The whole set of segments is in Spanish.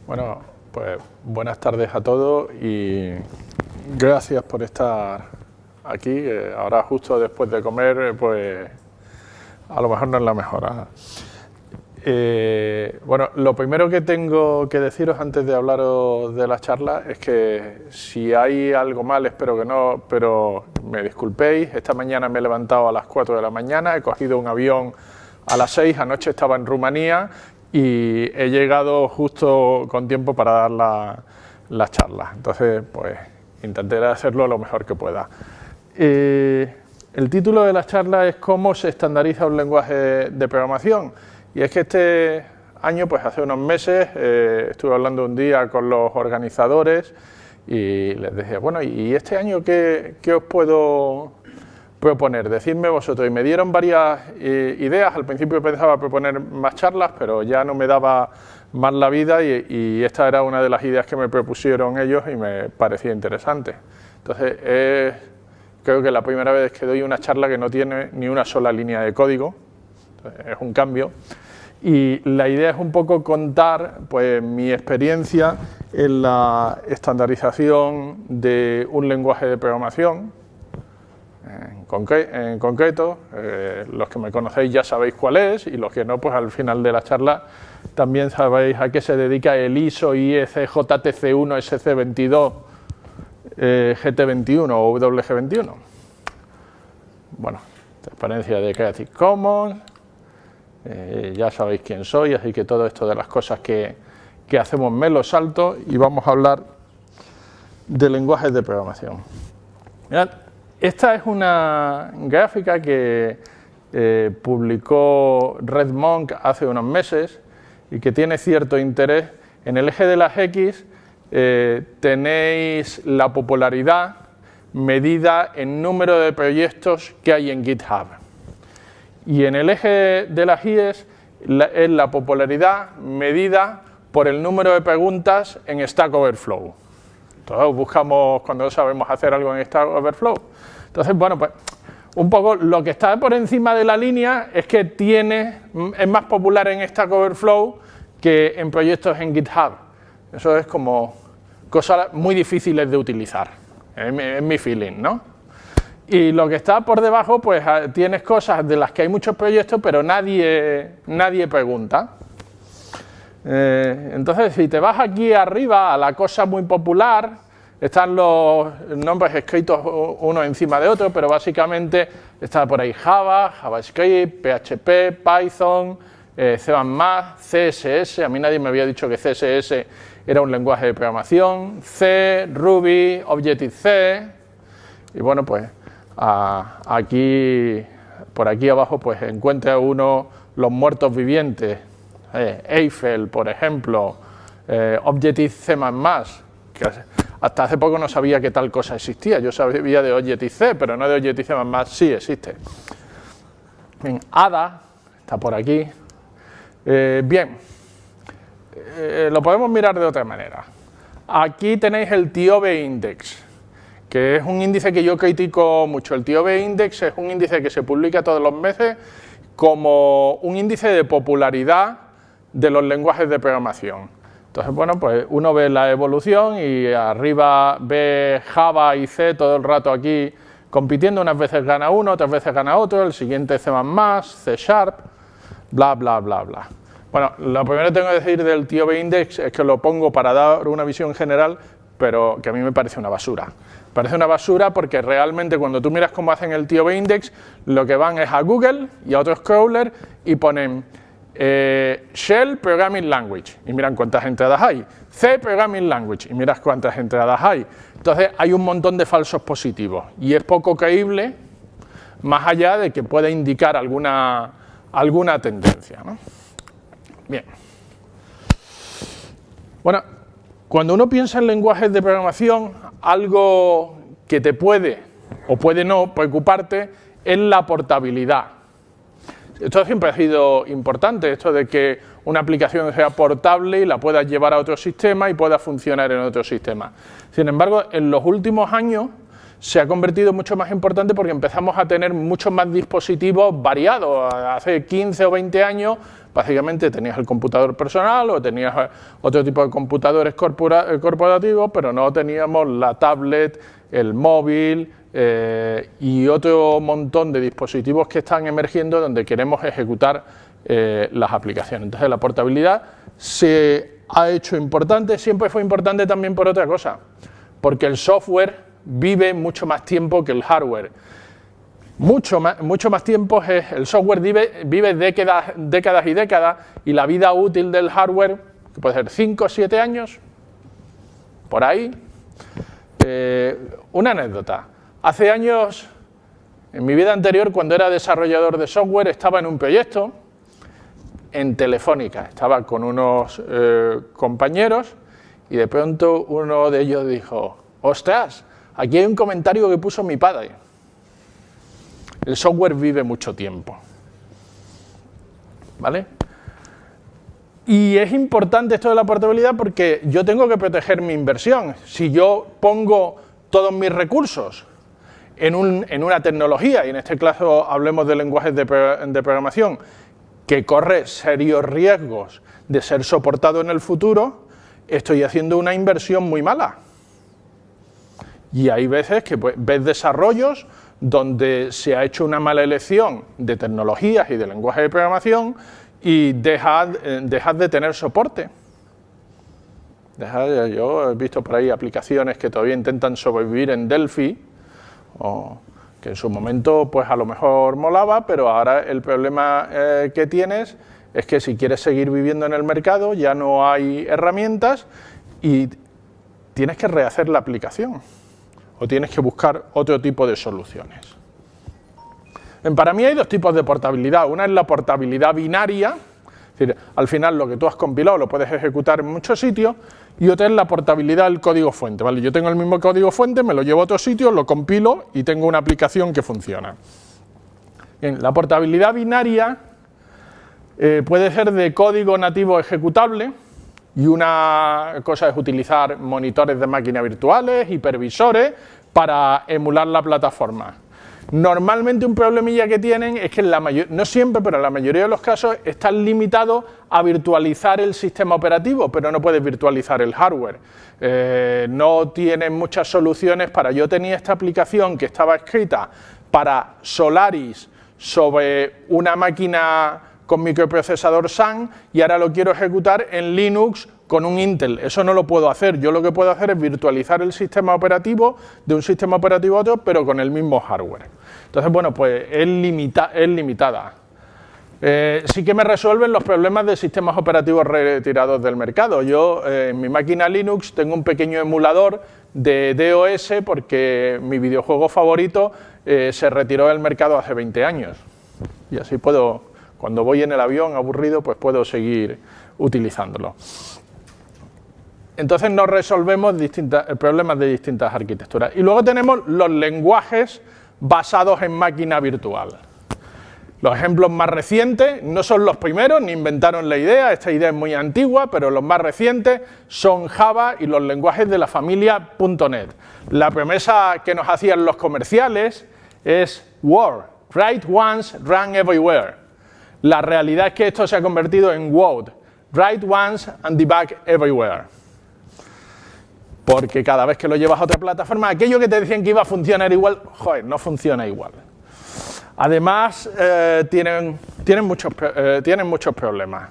Bueno, pues buenas tardes a todos y gracias por estar aquí. Ahora justo después de comer, pues a lo mejor no es la mejor hora. Bueno, lo primero que tengo que deciros antes de hablaros de la charla es que si hay algo mal, espero que no, pero me disculpéis. Esta mañana me he levantado a las 4 de la mañana, he cogido un avión a las 6, anoche estaba en Rumanía y he llegado justo con tiempo para dar la charla. Entonces, pues intentaré hacerlo lo mejor que pueda. El título de la charla es ¿Cómo se estandariza un lenguaje de programación? Y es que este año, pues hace unos meses, estuve hablando un día con los organizadores y les decía, bueno, ¿y este año qué os puedo proponer? Decidme vosotros. Y me dieron varias ideas. Al principio pensaba proponer más charlas, pero ya no me daba más la vida y esta era una de las ideas que me propusieron ellos y me parecía interesante. Entonces, creo que es la primera vez que doy una charla que no tiene ni una sola línea de código. Es un cambio. Y la idea es un poco contar pues, mi experiencia en la estandarización de un lenguaje de programación. En concreto, los que me conocéis ya sabéis cuál es, y los que no, pues al final de la charla también sabéis a qué se dedica el ISO IEC JTC1 SC22 GT21 o WG21. Bueno, transparencia de Creative Commons. Ya sabéis quién soy, así que todo esto de las cosas que hacemos me lo salto y vamos a hablar de lenguajes de programación. Mirad, esta es una gráfica que publicó RedMonk hace unos meses y que tiene cierto interés. En el eje de las X tenéis la popularidad medida en número de proyectos que hay en GitHub. Y en el eje de las Y es la popularidad medida por el número de preguntas en Stack Overflow. Todos buscamos cuando sabemos hacer algo en Stack Overflow. Entonces, bueno, pues un poco lo que está por encima de la línea es que es más popular en Stack Overflow que en proyectos en GitHub. Eso es como cosas muy difíciles de utilizar, es mi feeling, ¿no? Y lo que está por debajo, pues tienes cosas de las que hay muchos proyectos, pero nadie pregunta. Entonces, si te vas aquí arriba a la cosa muy popular, están los nombres escritos uno encima de otro, pero básicamente está por ahí Java, JavaScript, PHP, Python, C++, CSS. A mí nadie me había dicho que CSS era un lenguaje de programación, C, Ruby, Objective-C, y bueno, pues aquí, por aquí abajo, pues encuentra uno los muertos vivientes, Eiffel, por ejemplo, Objective-C++, que hasta hace poco no sabía que tal cosa existía. Yo sabía de Objective-C, pero no de Objective-C++, sí existe. Bien, Ada está por aquí. Bien, lo podemos mirar de otra manera. Aquí tenéis el TOB Index, que es un índice que yo critico mucho. El TOB Index es un índice que se publica todos los meses como un índice de popularidad de los lenguajes de programación. Entonces, bueno, pues uno ve la evolución y arriba ve Java y C todo el rato aquí compitiendo. Unas veces gana uno, otras veces gana otro, el siguiente C++, C#, bla, bla, bla, bla. Bueno, lo primero que tengo que decir del TOB Index es que lo pongo para dar una visión general, pero que a mí me parece una basura. Parece una basura porque realmente cuando tú miras cómo hacen el TOB Index, lo que van es a Google y a otros crawlers y ponen Shell Programming Language y miran cuántas entradas hay, C Programming Language y miras cuántas entradas hay. Entonces hay un montón de falsos positivos y es poco creíble, más allá de que pueda indicar alguna tendencia, ¿no? Bien. Bueno, cuando uno piensa en lenguajes de programación, algo que te puede o puede no preocuparte es la portabilidad. Esto siempre ha sido importante, esto de que una aplicación sea portable y la puedas llevar a otro sistema y pueda funcionar en otro sistema. Sin embargo, en los últimos años se ha convertido mucho más importante porque empezamos a tener muchos más dispositivos variados. Hace 15 o 20 años, básicamente tenías el computador personal o tenías otro tipo de computadores corporativos, pero no teníamos la tablet, el móvil y otro montón de dispositivos que están emergiendo donde queremos ejecutar las aplicaciones. Entonces la portabilidad se ha hecho importante, siempre fue importante también por otra cosa, porque el software vive mucho más tiempo que el hardware. Mucho más tiempo, el software vive décadas y décadas, y la vida útil del hardware, que puede ser 5 o 7 años, por ahí. Una anécdota. Hace años, en mi vida anterior, cuando era desarrollador de software, estaba en un proyecto en Telefónica. Estaba con unos compañeros y de pronto uno de ellos dijo: ¡ostras! Aquí hay un comentario que puso mi padre. El software vive mucho tiempo. ¿Vale? Y es importante esto de la portabilidad porque yo tengo que proteger mi inversión. Si yo pongo todos mis recursos en una tecnología, y en este caso hablemos de lenguajes de programación, que corre serios riesgos de ser soportado en el futuro, estoy haciendo una inversión muy mala. Y hay veces que ves desarrollos donde se ha hecho una mala elección de tecnologías y de lenguaje de programación y dejas de tener soporte. Yo he visto por ahí aplicaciones que todavía intentan sobrevivir en Delphi, o que en su momento pues a lo mejor molaba, pero ahora el problema que tienes es que si quieres seguir viviendo en el mercado ya no hay herramientas y tienes que rehacer la aplicación o tienes que buscar otro tipo de soluciones. Para mí hay dos tipos de portabilidad. Una es la portabilidad binaria, es decir, al final lo que tú has compilado lo puedes ejecutar en muchos sitios, y otra es la portabilidad del código fuente. ¿Vale? Yo tengo el mismo código fuente, me lo llevo a otro sitio, lo compilo y tengo una aplicación que funciona. Bien, la portabilidad binaria puede ser de código nativo ejecutable, y una cosa es utilizar monitores de máquina virtuales, hipervisores, para emular la plataforma. Normalmente un problemilla que tienen es que no siempre, pero en la mayoría de los casos están limitados a virtualizar el sistema operativo, pero no puedes virtualizar el hardware. No tienen muchas soluciones para... Yo tenía esta aplicación que estaba escrita para Solaris sobre una máquina con microprocesador Sun y ahora lo quiero ejecutar en Linux con un Intel. Eso no lo puedo hacer. Yo lo que puedo hacer es virtualizar el sistema operativo de un sistema operativo a otro, pero con el mismo hardware. Entonces, bueno, pues es limitada. Sí que me resuelven los problemas de sistemas operativos retirados del mercado. Yo en mi máquina Linux tengo un pequeño emulador de DOS porque mi videojuego favorito se retiró del mercado hace 20 años. Y así puedo, cuando voy en el avión aburrido, pues puedo seguir utilizándolo. Entonces nos resolvemos problemas de distintas arquitecturas. Y luego tenemos los lenguajes basados en máquina virtual. Los ejemplos más recientes no son los primeros, ni inventaron la idea, esta idea es muy antigua, pero los más recientes son Java y los lenguajes de la familia .NET. La promesa que nos hacían los comerciales es Word, write once, run everywhere. La realidad es que esto se ha convertido en Word, write once and debug everywhere. Porque cada vez que lo llevas a otra plataforma, aquello que te decían que iba a funcionar igual, joder, no funciona igual. Además, tienen muchos problemas.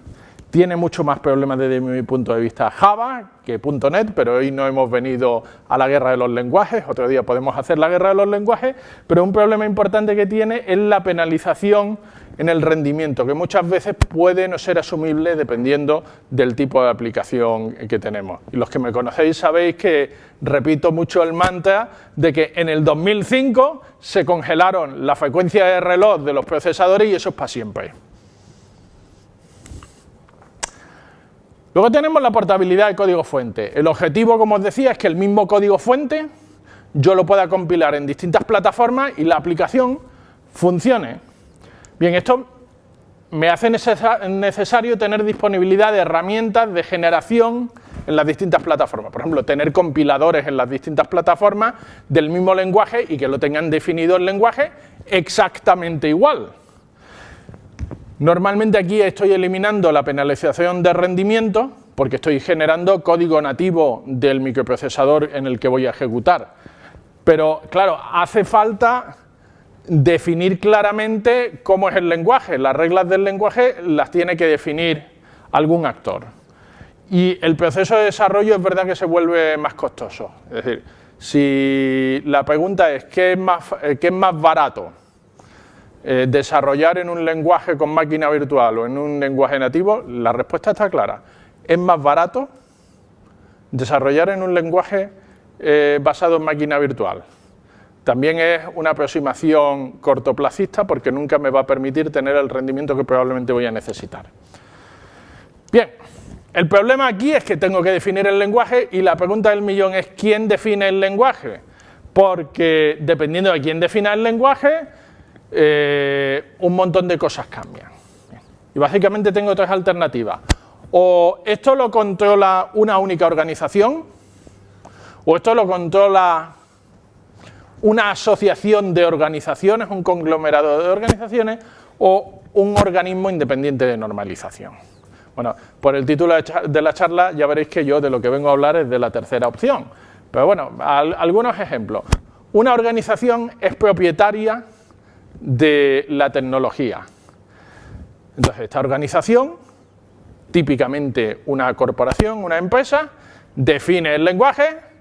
Tiene mucho más problemas desde mi punto de vista Java que .NET, pero hoy no hemos venido a la guerra de los lenguajes, otro día podemos hacer la guerra de los lenguajes, pero un problema importante que tiene es la penalización en el rendimiento, que muchas veces puede no ser asumible dependiendo del tipo de aplicación que tenemos. Y los que me conocéis sabéis que repito mucho el mantra de que en el 2005 se congelaron la frecuencia de reloj de los procesadores y eso es para siempre. Luego tenemos la portabilidad de código fuente. El objetivo, como os decía, es que el mismo código fuente yo lo pueda compilar en distintas plataformas y la aplicación funcione. Bien, esto me hace necesario tener disponibilidad de herramientas de generación en las distintas plataformas. Por ejemplo, tener compiladores en las distintas plataformas del mismo lenguaje y que lo tengan definido el lenguaje exactamente igual. Normalmente aquí estoy eliminando la penalización de rendimiento porque estoy generando código nativo del microprocesador en el que voy a ejecutar. Pero, claro, hace falta definir claramente cómo es el lenguaje. Las reglas del lenguaje las tiene que definir algún actor. Y el proceso de desarrollo es verdad que se vuelve más costoso. Es decir, si la pregunta es ¿qué es más barato? ¿Desarrollar en un lenguaje con máquina virtual o en un lenguaje nativo? La respuesta está clara. Es más barato desarrollar en un lenguaje basado en máquina virtual. También es una aproximación cortoplacista porque nunca me va a permitir tener el rendimiento que probablemente voy a necesitar. Bien, el problema aquí es que tengo que definir el lenguaje y la pregunta del millón es ¿quién define el lenguaje? Porque dependiendo de quién defina el lenguaje, un montón de cosas cambian. Y básicamente tengo tres alternativas. O esto lo controla una única organización, o esto lo controla una asociación de organizaciones, un conglomerado de organizaciones, o un organismo independiente de normalización. Bueno, por el título de la charla ya veréis que yo de lo que vengo a hablar es de la tercera opción. Pero bueno, algunos ejemplos. Una organización es propietaria de la tecnología. Entonces, esta organización, típicamente una corporación, una empresa, define el lenguaje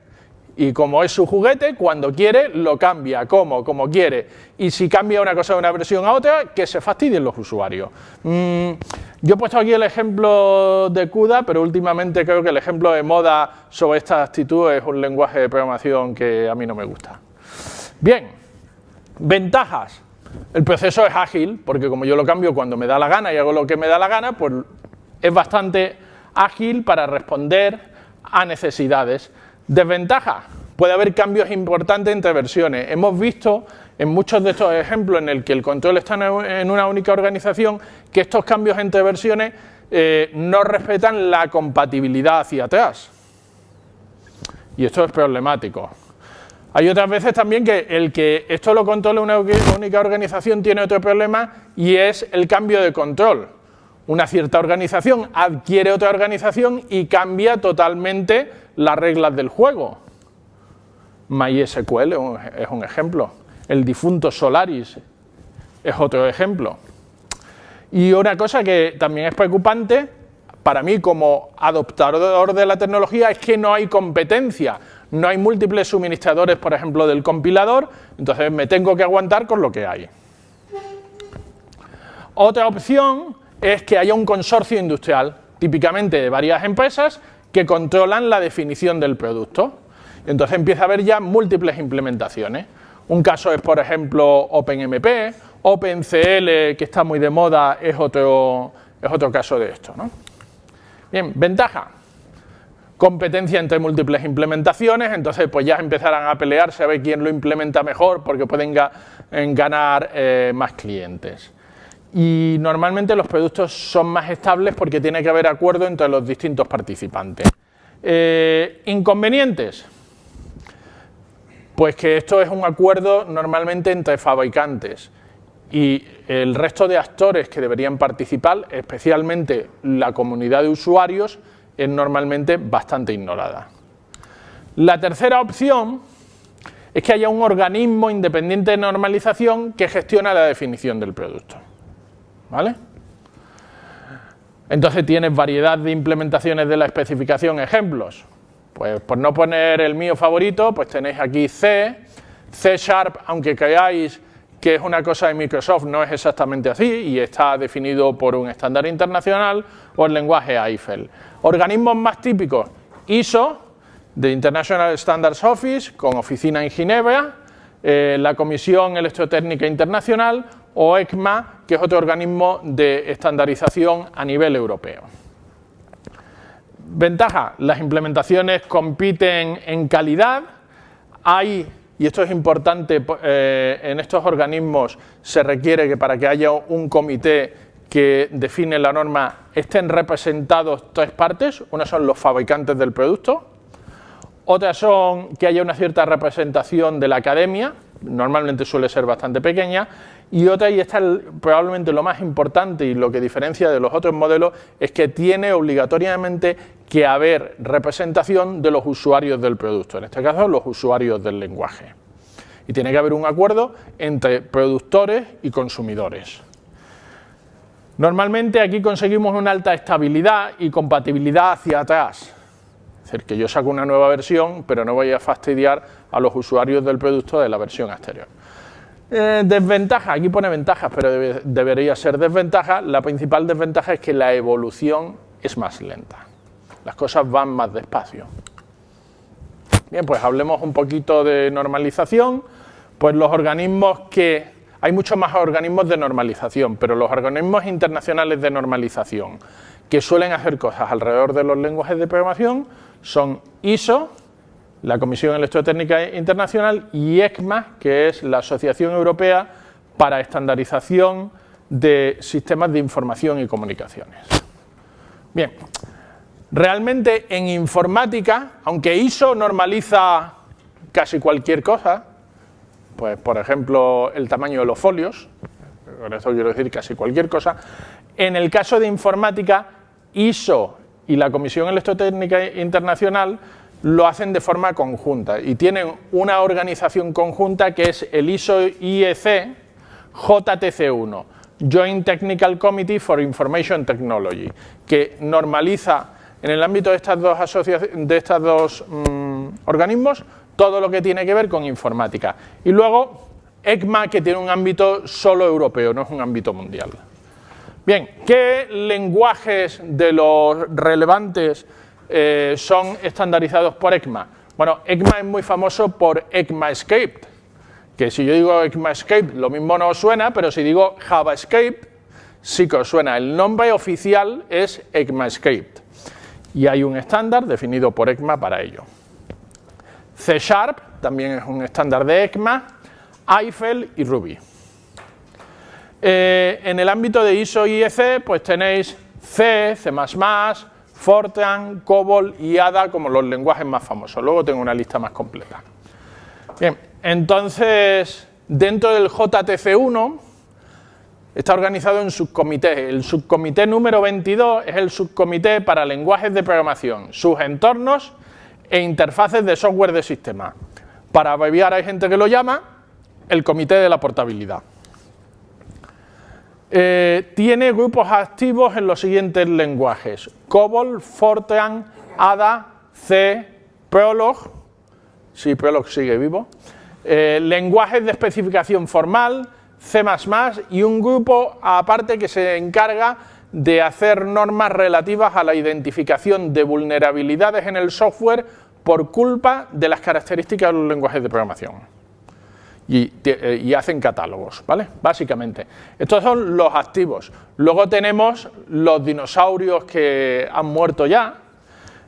y como es su juguete, cuando quiere lo cambia, como quiere. Y si cambia una cosa de una versión a otra, que se fastidien los usuarios. Yo he puesto aquí el ejemplo de CUDA, pero últimamente creo que el ejemplo de moda sobre esta actitud es un lenguaje de programación que a mí no me gusta. Bien, ventajas. El proceso es ágil, porque como yo lo cambio cuando me da la gana y hago lo que me da la gana, pues es bastante ágil para responder a necesidades. Desventaja, puede haber cambios importantes entre versiones. Hemos visto en muchos de estos ejemplos en el que el control está en una única organización que estos cambios entre versiones no respetan la compatibilidad hacia atrás. Y esto es problemático. Hay otras veces también que el que esto lo controle una única organización tiene otro problema y es el cambio de control. Una cierta organización adquiere otra organización y cambia totalmente las reglas del juego. MySQL es un ejemplo. El difunto Solaris es otro ejemplo. Y una cosa que también es preocupante para mí como adoptador de la tecnología es que no hay competencia. No hay múltiples suministradores, por ejemplo, del compilador, entonces me tengo que aguantar con lo que hay. Otra opción es que haya un consorcio industrial, típicamente de varias empresas, que controlan la definición del producto. Entonces empieza a haber ya múltiples implementaciones. Un caso es, por ejemplo, OpenMP, OpenCL, que está muy de moda, es otro caso de esto, ¿no? Bien, ventaja. Competencia entre múltiples implementaciones, entonces pues ya empezarán a pelearse a ver quién lo implementa mejor porque pueden ganar más clientes. Y normalmente los productos son más estables porque tiene que haber acuerdo entre los distintos participantes. Inconvenientes. Pues que esto es un acuerdo normalmente entre fabricantes y el resto de actores que deberían participar, especialmente la comunidad de usuarios, es normalmente bastante ignorada. La tercera opción es que haya un organismo independiente de normalización que gestiona la definición del producto. ¿Vale? Entonces tienes variedad de implementaciones de la especificación. Ejemplos. Pues por no poner el mío favorito, pues tenéis aquí C, C#, aunque creáis que es una cosa de Microsoft, no es exactamente así y está definido por un estándar internacional, o el lenguaje Eiffel. Organismos más típicos, ISO, de International Standards Office, con oficina en Ginebra, la Comisión Electrotécnica Internacional, o ECMA, que es otro organismo de estandarización a nivel europeo. Ventaja, las implementaciones compiten en calidad, y esto es importante, en estos organismos se requiere que para que haya un comité que define la norma estén representados tres partes. Una son los fabricantes del producto, otras son que haya una cierta representación de la academia, normalmente suele ser bastante pequeña, y otra, y esta es probablemente lo más importante y lo que diferencia de los otros modelos, es que tiene obligatoriamente que haber representación de los usuarios del producto, en este caso los usuarios del lenguaje. Y tiene que haber un acuerdo entre productores y consumidores. Normalmente aquí conseguimos una alta estabilidad y compatibilidad hacia atrás. Es decir, que yo saco una nueva versión, pero no voy a fastidiar a los usuarios del producto de la versión anterior. Desventaja, aquí pone ventajas, pero debería ser desventaja. La principal desventaja es que la evolución es más lenta. Las cosas van más despacio. Bien, pues hablemos un poquito de normalización. Pues los organismos que... Hay muchos más organismos de normalización, pero los organismos internacionales de normalización que suelen hacer cosas alrededor de los lenguajes de programación son ISO, la Comisión Electrotécnica Internacional, y ECMA, que es la Asociación Europea para Estandarización de Sistemas de Información y Comunicaciones. Bien, realmente en informática, aunque ISO normaliza casi cualquier cosa, pues por ejemplo el tamaño de los folios, con esto quiero decir casi cualquier cosa, en el caso de informática, ISO y la Comisión Electrotécnica Internacional lo hacen de forma conjunta y tienen una organización conjunta que es el ISO-IEC JTC1, Joint Technical Committee for Information Technology, que normaliza en el ámbito de estos dos organismos todo lo que tiene que ver con informática. Y luego ECMA, que tiene un ámbito solo europeo, no es un ámbito mundial. Bien, ¿qué lenguajes de los relevantes son estandarizados por ECMA? Bueno, ECMA es muy famoso por ECMAScript, que si yo digo ECMAScript lo mismo no os suena, pero si digo JavaScript sí que os suena. El nombre oficial es ECMAScript y hay un estándar definido por ECMA para ello. C# también es un estándar de ECMA, Eiffel y Ruby. En el ámbito de ISO-IEC pues tenéis C, C++, Fortran, COBOL y Ada como los lenguajes más famosos. Luego tengo una lista más completa. Bien, entonces dentro del JTC1 está organizado en subcomités. El subcomité número 22 es el subcomité para lenguajes de programación, sus entornos e interfaces de software de sistema. Para abreviar hay gente que lo llama el comité de la portabilidad. Tiene grupos activos en los siguientes lenguajes: COBOL, Fortran, Ada, C, Prolog, sí, Prolog sigue vivo, lenguajes de especificación formal, C++ y un grupo aparte que se encarga de hacer normas relativas a la identificación de vulnerabilidades en el software por culpa de las características de los lenguajes de programación. Y hacen catálogos, ¿vale? Básicamente. Estos son los activos. Luego tenemos los dinosaurios que han muerto ya.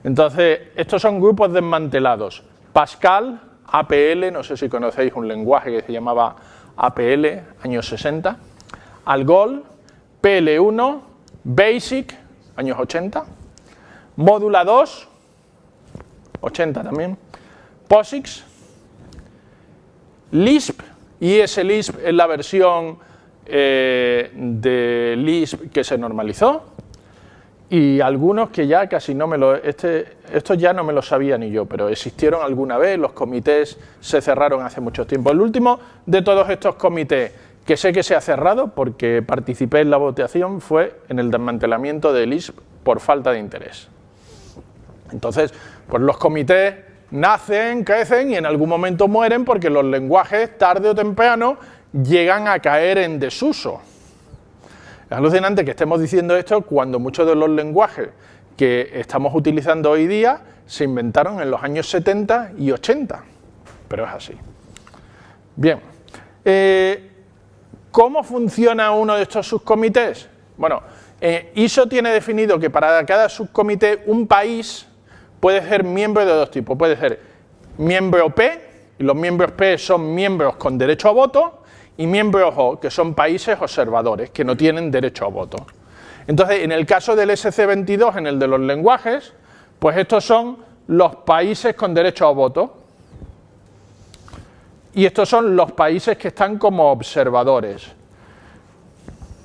Entonces, estos son grupos desmantelados. Pascal, APL, no sé si conocéis un lenguaje que se llamaba APL, años 60. Algol, PL1, Basic, años 80. Módula 2, 80 también. POSIX, Lisp, ESLisp es la versión de Lisp que se normalizó, y algunos que ya casi no me lo... Estos ya no me lo sabía ni yo, pero existieron alguna vez, los comités se cerraron hace mucho tiempo. El último de todos estos comités que sé que se ha cerrado, porque participé en la votación, fue en el desmantelamiento de Lisp por falta de interés. Entonces, pues los comités nacen, crecen y en algún momento mueren porque los lenguajes, tarde o temprano, llegan a caer en desuso. Es alucinante que estemos diciendo esto cuando muchos de los lenguajes que estamos utilizando hoy día se inventaron en los años 70 y 80, pero es así. Bien, ¿cómo funciona uno de estos subcomités? Bueno, ISO tiene definido que para cada subcomité un país puede ser miembro de dos tipos. Puede ser miembro P, y los miembros P son miembros con derecho a voto, y miembros O, que son países observadores, que no tienen derecho a voto. Entonces, en el caso del SC22, en el de los lenguajes, pues estos son los países con derecho a voto. Y estos son los países que están como observadores.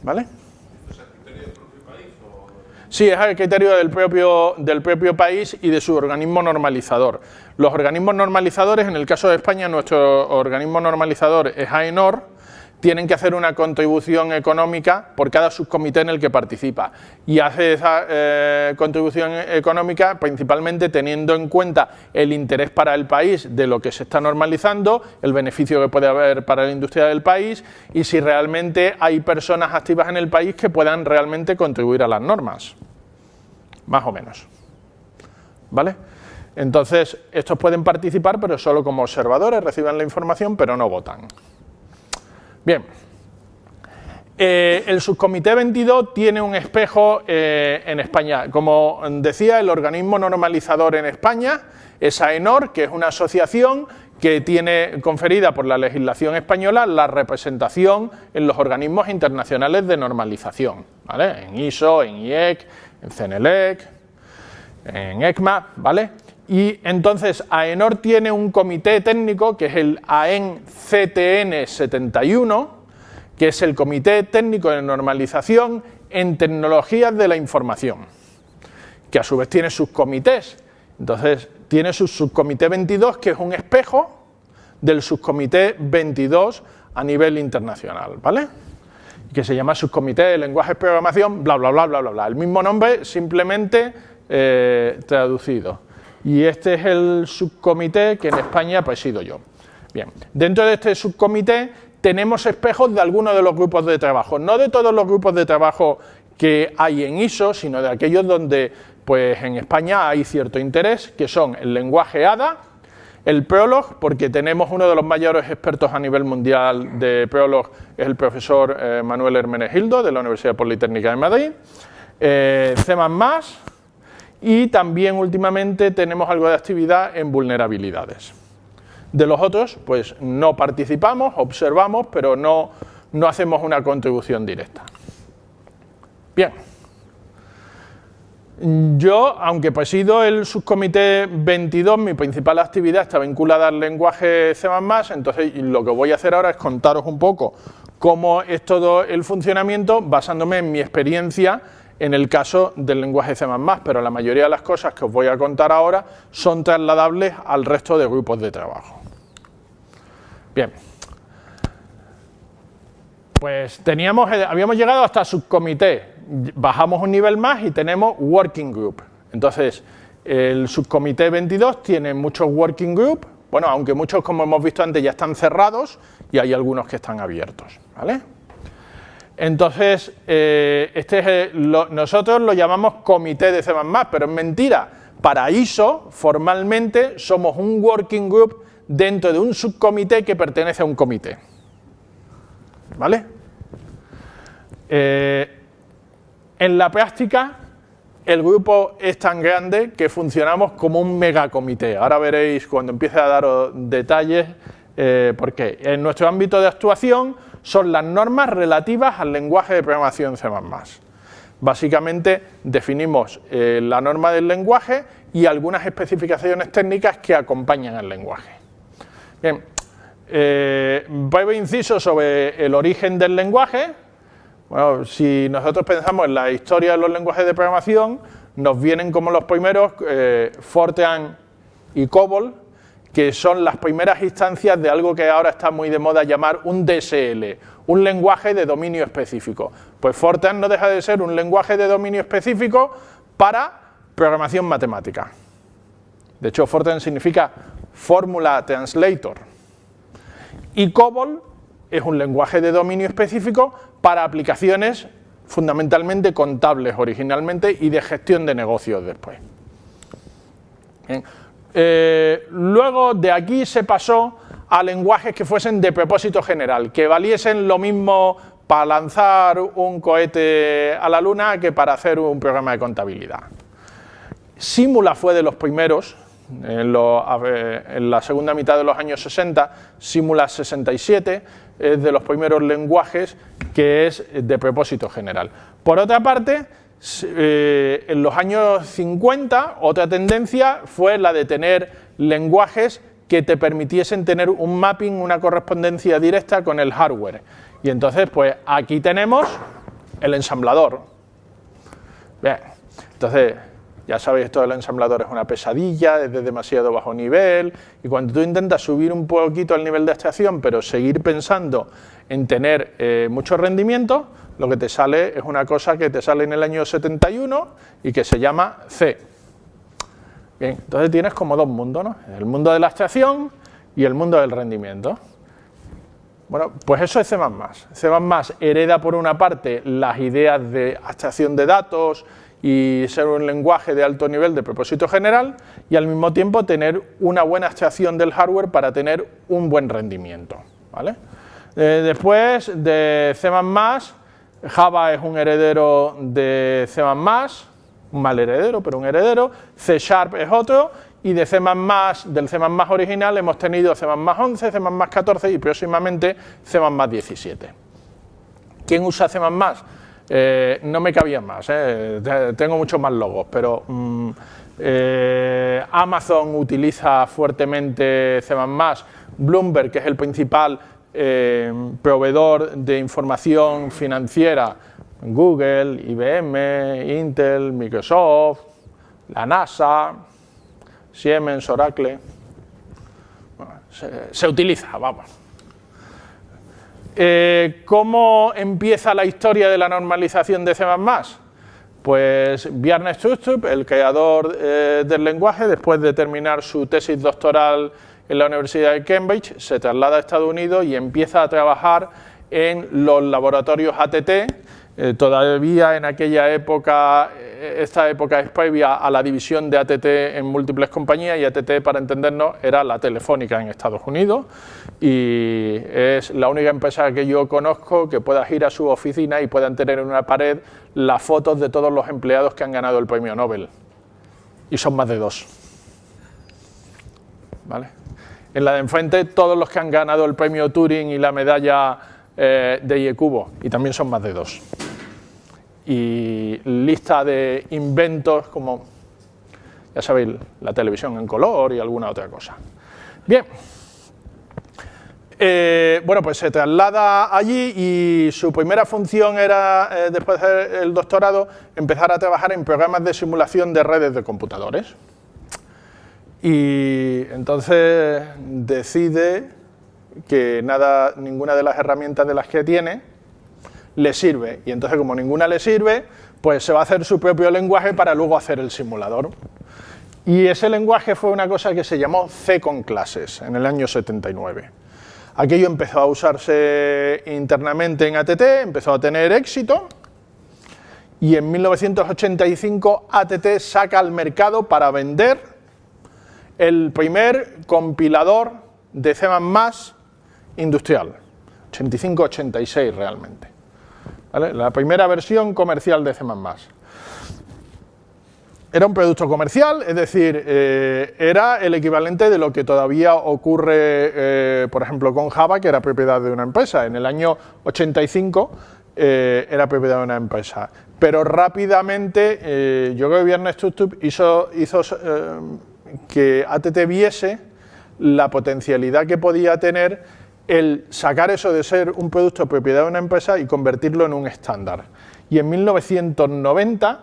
¿Vale? ¿Es el criterio del propio país? Sí, es el criterio del propio país y de su organismo normalizador. Los organismos normalizadores, en el caso de España, nuestro organismo normalizador es AENOR, tienen que hacer una contribución económica por cada subcomité en el que participa. Y hace esa contribución económica principalmente teniendo en cuenta el interés para el país de lo que se está normalizando, el beneficio que puede haber para la industria del país y si realmente hay personas activas en el país que puedan realmente contribuir a las normas. Más o menos. ¿Vale? Entonces, estos pueden participar, pero solo como observadores, reciben la información, pero no votan. Bien, el subcomité 22 tiene un espejo en España. Como decía, el organismo normalizador en España es AENOR, que es una asociación que tiene conferida por la legislación española la representación en los organismos internacionales de normalización, ¿vale? En ISO, en IEC, en CNELEC, en ECMA, ¿vale? Y entonces AENOR tiene un comité técnico que es el AEN-CTN 71, que es el Comité Técnico de Normalización en Tecnologías de la Información, que a su vez tiene subcomités. Entonces tiene su subcomité 22, que es un espejo del subcomité 22 a nivel internacional, ¿vale? Que se llama Subcomité de Lenguajes de Programación, bla, bla, bla, bla, bla, bla. El mismo nombre, simplemente traducido. Y este es el subcomité que en España presido yo. Bien, dentro de este subcomité tenemos espejos de algunos de los grupos de trabajo, no de todos los grupos de trabajo que hay en ISO, sino de aquellos donde pues, en España hay cierto interés, que son el lenguaje ADA, el Prolog, porque tenemos uno de los mayores expertos a nivel mundial de Prolog, es el profesor Manuel Hermenegildo, de la Universidad Politécnica de Madrid, C++, y también últimamente tenemos algo de actividad en vulnerabilidades. De los otros, pues no participamos, observamos, pero no hacemos una contribución directa. Bien. Yo, aunque presido el subcomité 22, mi principal actividad está vinculada al lenguaje C++, entonces lo que voy a hacer ahora es contaros un poco cómo es todo el funcionamiento basándome en mi experiencia en el caso del lenguaje C++, pero la mayoría de las cosas que os voy a contar ahora son trasladables al resto de grupos de trabajo. Bien. Pues habíamos llegado hasta subcomité, bajamos un nivel más y tenemos working group. Entonces, el subcomité 22 tiene muchos working group, bueno, aunque muchos, como hemos visto antes, ya están cerrados y hay algunos que están abiertos, ¿vale? Entonces, nosotros lo llamamos comité de C++, pero es mentira. Para ISO, formalmente, somos un working group dentro de un subcomité que pertenece a un comité. ¿Vale? En la práctica, el grupo es tan grande que funcionamos como un megacomité. Ahora veréis cuando empiece a daros detalles por qué. En nuestro ámbito de actuación son las normas relativas al lenguaje de programación C++. Básicamente definimos la norma del lenguaje y algunas especificaciones técnicas que acompañan al lenguaje. Bien, breve inciso sobre el origen del lenguaje. Bueno, si nosotros pensamos en la historia de los lenguajes de programación, nos vienen como los primeros Fortran y COBOL, que son las primeras instancias de algo que ahora está muy de moda llamar un DSL, un lenguaje de dominio específico. Pues Fortran no deja de ser un lenguaje de dominio específico para programación matemática. De hecho, Fortran significa Formula Translator. Y COBOL es un lenguaje de dominio específico para aplicaciones fundamentalmente contables originalmente y de gestión de negocios después. Bien. Luego de aquí se pasó a lenguajes que fuesen de propósito general, que valiesen lo mismo para lanzar un cohete a la luna que para hacer un programa de contabilidad. Simula fue de los primeros en la segunda mitad de los años 60, Simula 67 es de los primeros lenguajes que es de propósito general. Por otra parte, en los años 50, otra tendencia fue la de tener lenguajes que te permitiesen tener un mapping, una correspondencia directa con el hardware. Y entonces, pues aquí tenemos el ensamblador. Bien, entonces, ya sabéis, esto del ensamblador es una pesadilla, es de demasiado bajo nivel, y cuando tú intentas subir un poquito el nivel de abstracción, pero seguir pensando en tener mucho rendimiento, lo que te sale es una cosa que te sale en el año 71 y que se llama C. Bien, entonces tienes como dos mundos, ¿no? El mundo de la abstracción y el mundo del rendimiento. Bueno, pues eso es C++. C++ hereda por una parte las ideas de abstracción de datos y ser un lenguaje de alto nivel de propósito general y al mismo tiempo tener una buena abstracción del hardware para tener un buen rendimiento, ¿vale? Después de C++, Java es un heredero de C++, un mal heredero, pero un heredero, C# es otro, y de C++, del C++ original hemos tenido C++ 11, C++ 14 y próximamente C++ 17. ¿Quién usa C++? No me cabía más, tengo muchos más logos, pero Amazon utiliza fuertemente C++, Bloomberg, que es el principal proveedor de información financiera, Google, IBM, Intel, Microsoft, la NASA, Siemens, Oracle, bueno, se utiliza, vamos. ¿Cómo empieza la historia de la normalización de C++? Pues Bjarne Stroustrup, el creador del lenguaje, después de terminar su tesis doctoral en la Universidad de Cambridge, se traslada a Estados Unidos y empieza a trabajar en los laboratorios ATT. Todavía en aquella época, esta época es previa a la división de ATT en múltiples compañías, y ATT, para entendernos, era la Telefónica en Estados Unidos, y es la única empresa que yo conozco que puedas ir a su oficina y puedan tener en una pared las fotos de todos los empleados que han ganado el premio Nobel, y son más de 2. ¿Vale? En la de enfrente, todos los que han ganado el premio Turing y la medalla de IECubo, y también son más de 2. Y lista de inventos como, ya sabéis, la televisión en color y alguna otra cosa. Bien, bueno, pues se traslada allí y su primera función era, después del doctorado, empezar a trabajar en programas de simulación de redes de computadores. Y entonces decide que ninguna de las herramientas de las que tiene le sirve, y entonces, como ninguna le sirve, pues se va a hacer su propio lenguaje para luego hacer el simulador. Y ese lenguaje fue una cosa que se llamó C con clases en el año 79. Aquello empezó a usarse internamente en ATT, empezó a tener éxito, y en 1985 ATT saca al mercado para vender el primer compilador de C++ industrial, 85-86 realmente. ¿Vale? La primera versión comercial de C++. Era un producto comercial, es decir, era el equivalente de lo que todavía ocurre, por ejemplo, con Java, que era propiedad de una empresa. En el año 85 era propiedad de una empresa. Pero rápidamente, yo creo que Bjarne Stroustrup hizo que ATT viese la potencialidad que podía tener el sacar eso de ser un producto de propiedad de una empresa y convertirlo en un estándar. Y en 1990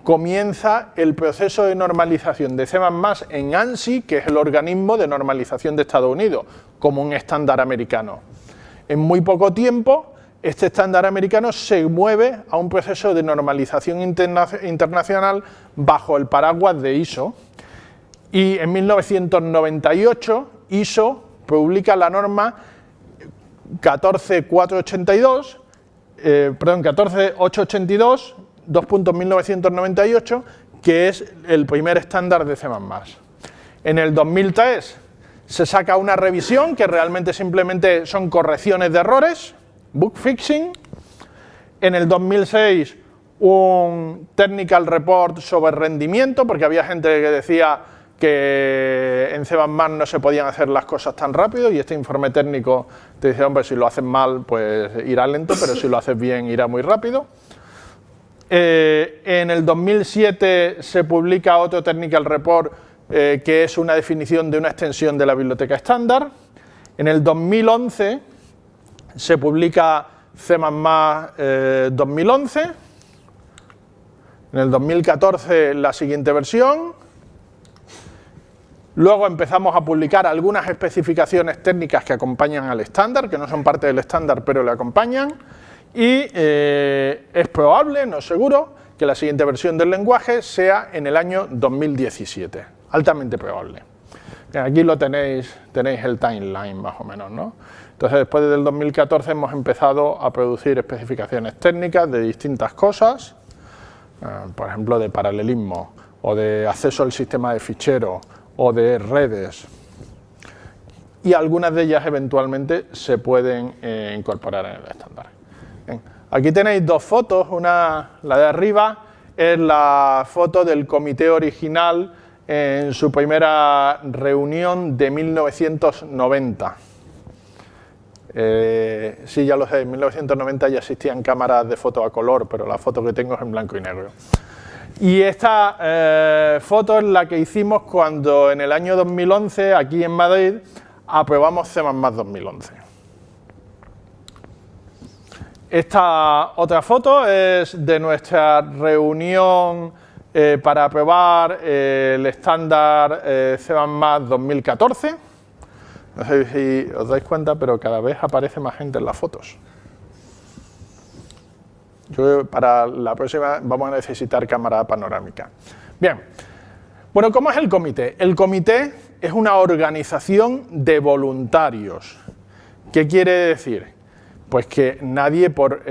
comienza el proceso de normalización de C++ en ANSI, que es el organismo de normalización de Estados Unidos, como un estándar americano. En muy poco tiempo, este estándar americano se mueve a un proceso de normalización internacional bajo el paraguas de ISO. Y en 1998 ISO publica la norma 14882, 2.1998, que es el primer estándar de C++. En el 2003 se saca una revisión que realmente simplemente son correcciones de errores, bug fixing. En el 2006 un technical report sobre rendimiento, porque había gente que decía que en C++ no se podían hacer las cosas tan rápido y este informe técnico te dice, hombre, si lo haces mal, pues irá lento, pero si lo haces bien, irá muy rápido. En el 2007 se publica otro Technical Report que es una definición de una extensión de la biblioteca estándar. En el 2011 se publica C++ 2011. En el 2014 la siguiente versión. Luego empezamos a publicar algunas especificaciones técnicas que acompañan al estándar, que no son parte del estándar, pero le acompañan. Y es probable, no seguro, que la siguiente versión del lenguaje sea en el año 2017. Altamente probable. Aquí lo tenéis el timeline más o menos, ¿no? Entonces, después del 2014 hemos empezado a producir especificaciones técnicas de distintas cosas, por ejemplo, de paralelismo, o de acceso al sistema de ficheros, o de redes. Y algunas de ellas eventualmente se pueden incorporar en el estándar. Bien. Aquí tenéis dos fotos, la de arriba es la foto del comité original en su primera reunión de 1990. Sí, ya lo sé, en 1990 ya existían cámaras de foto a color, pero la foto que tengo es en blanco y negro. Y esta foto es la que hicimos cuando en el año 2011, aquí en Madrid, aprobamos C++ 2011. Esta otra foto es de nuestra reunión para aprobar el estándar C++ 2014. No sé si os dais cuenta, pero cada vez aparece más gente en las fotos. Yo para la próxima vamos a necesitar cámara panorámica. Bien, bueno, ¿cómo es el comité? El comité es una organización de voluntarios. ¿Qué quiere decir? Pues que nadie por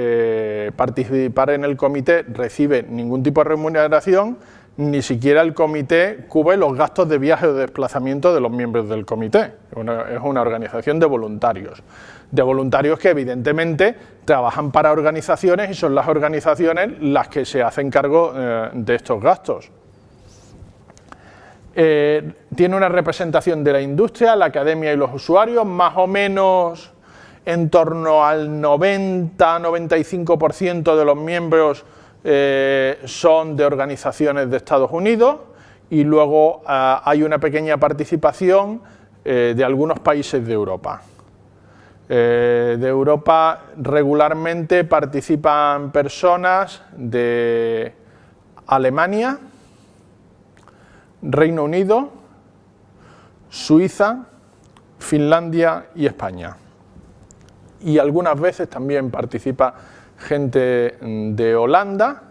participar en el comité recibe ningún tipo de remuneración, ni siquiera el comité cubre los gastos de viaje o de desplazamiento de los miembros del comité. Es una organización de voluntarios que evidentemente trabajan para organizaciones y son las organizaciones las que se hacen cargo de estos gastos. Tiene una representación de la industria, la academia y los usuarios, más o menos en torno al 90-95% de los miembros son de organizaciones de Estados Unidos y luego hay una pequeña participación de algunos países de Europa. De Europa regularmente participan personas de Alemania, Reino Unido, Suiza, Finlandia y España. Y algunas veces también participa gente de Holanda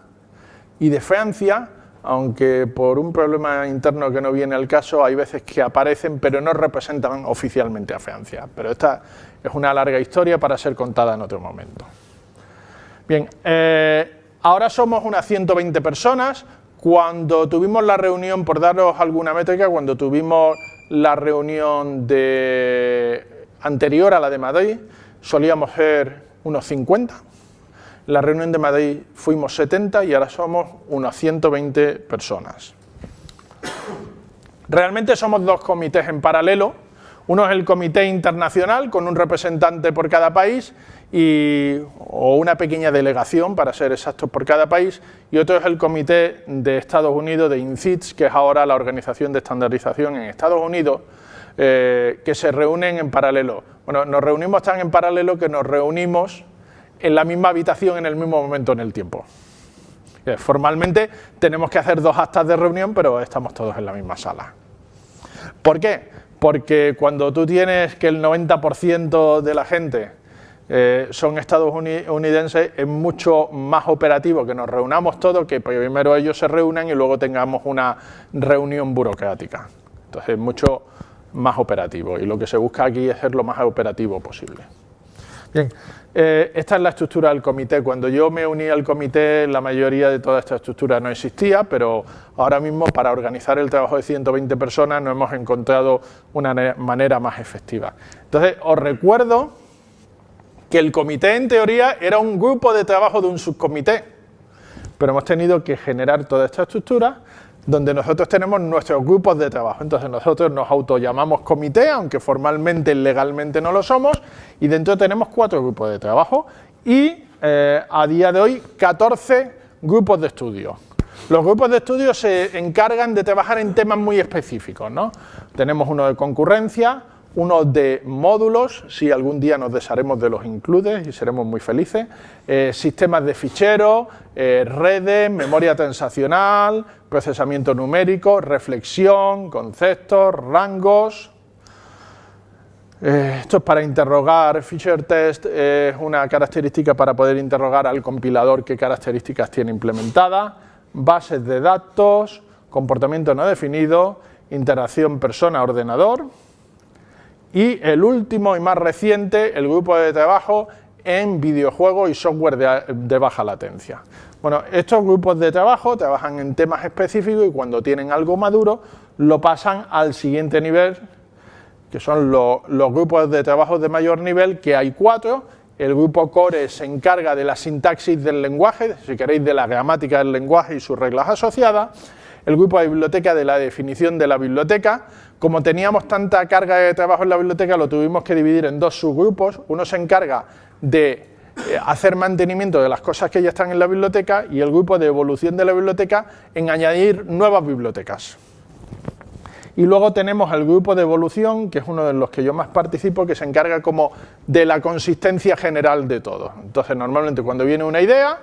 y de Francia, aunque por un problema interno que no viene al caso, hay veces que aparecen pero no representan oficialmente a Francia. Pero esta es una larga historia para ser contada en otro momento. Bien, ahora somos unas 120 personas. Cuando tuvimos la reunión, por daros alguna métrica, cuando tuvimos la reunión anterior a la de Madrid, solíamos ser unos 50. En la reunión de Madrid fuimos 70 y ahora somos unas 120 personas. Realmente somos dos comités en paralelo. Uno es el comité internacional con un representante por cada país o una pequeña delegación, para ser exactos, por cada país, y otro es el comité de Estados Unidos de INCITS, que es ahora la organización de estandarización en Estados Unidos, que se reúnen en paralelo. Bueno, nos reunimos tan en paralelo que nos reunimos en la misma habitación en el mismo momento en el tiempo. Formalmente tenemos que hacer dos actas de reunión, pero estamos todos en la misma sala. ¿Por qué? Porque cuando tú tienes que el 90% de la gente son estadounidenses, es mucho más operativo que nos reunamos todos, que primero ellos se reúnan y luego tengamos una reunión burocrática. Entonces es mucho más operativo y lo que se busca aquí es ser lo más operativo posible. Bien, esta es la estructura del comité. Cuando yo me uní al comité, la mayoría de toda esta estructura no existía, pero ahora mismo para organizar el trabajo de 120 personas no hemos encontrado una manera más efectiva. Entonces, os recuerdo que el comité en teoría era un grupo de trabajo de un subcomité, pero hemos tenido que generar toda esta estructura, donde nosotros tenemos nuestros grupos de trabajo. Entonces nosotros nos autollamamos comité, aunque formalmente, legalmente no lo somos, y dentro tenemos 4 grupos de trabajo y a día de hoy 14 grupos de estudio. Los grupos de estudio se encargan de trabajar en temas muy específicos, ¿no? Tenemos uno de concurrencia, uno de módulos, si algún día nos desharemos de los includes y seremos muy felices, sistemas de ficheros, redes, memoria transaccional, procesamiento numérico, reflexión, conceptos, rangos. Esto es para interrogar, feature test es una característica para poder interrogar al compilador qué características tiene implementadas, bases de datos, comportamiento no definido, interacción persona-ordenador. Y el último y más reciente, el grupo de trabajo en videojuegos y software de baja latencia. Bueno, estos grupos de trabajo trabajan en temas específicos y cuando tienen algo maduro lo pasan al siguiente nivel, que son los grupos de trabajo de mayor nivel, que hay 4. El grupo core se encarga de la sintaxis del lenguaje, si queréis de la gramática del lenguaje y sus reglas asociadas. El grupo de biblioteca de la definición de la biblioteca. Como teníamos tanta carga de trabajo en la biblioteca, lo tuvimos que dividir en 2 subgrupos. Uno se encarga de hacer mantenimiento de las cosas que ya están en la biblioteca y el grupo de evolución de la biblioteca en añadir nuevas bibliotecas. Y luego tenemos el grupo de evolución, que es uno de los que yo más participo, que se encarga como de la consistencia general de todo. Entonces, normalmente cuando viene una idea,